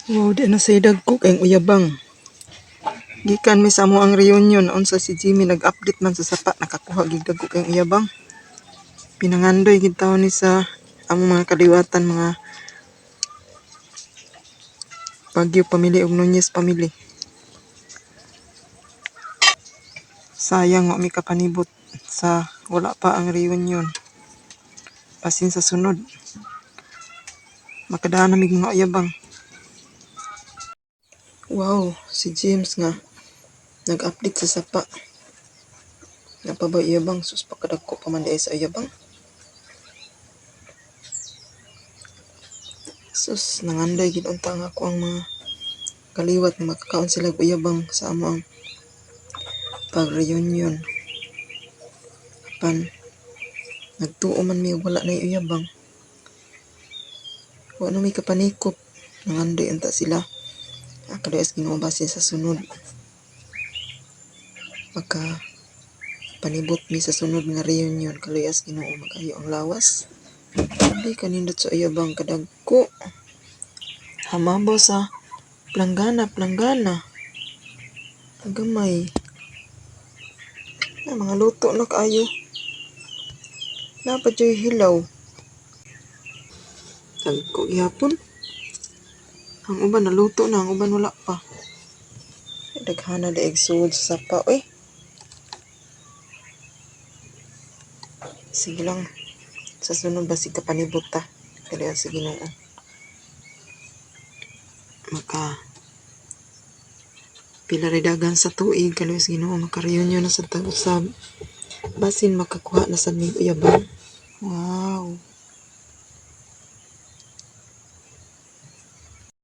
Wow, di na say dagko kayong uyabang. Gikan mi sa amo ang reunion unsa si Jimmy nag-update man sa sapa nakakuha gid dagko kayong uyabang. Pinangandoy gid taon ni sa among mga kaliwatan mga Baguio family ug Nunez family. Sayang wa mi kapanibot sa wala pa ang reunion. Pasin sa sunod. Makadaan na mig mga uyabang. Wow, si James nga nag-update sa sapa. Napabay uyabang sus pakadagko pa man sa uyabang. Sus nanganday gid unta nga ako ang mga kaliwat nga makakaon sila og uyabang sa among pag-reunion. Apan nagtuo man mi wala na uyabang. Wa na may kapanikop. Nanganday unta sila. Kadayas Ginoo basin sa sunod. Maka panibot mi sa sunod nga reunion kaluyas Ginoo magayo ang lawas. Hindi kanindot sa uyabang kadagko. Hamabaw sa planggana. Tagamay. Mga luto na kaayo. Dapat yung hilaw. Dagko gihapon. Ang uban naluto na, ang uban wala pa. Daghana daig suod sa sapa, oy. Sige lang. Sa sunod basig ka panibot ta. Kaya sa Ginoo. Maka pila dagan sa tuig kalo sa Ginoo maka-reunion na sa tag-usab. Basin makakuha na sa mig uyabang. Wow.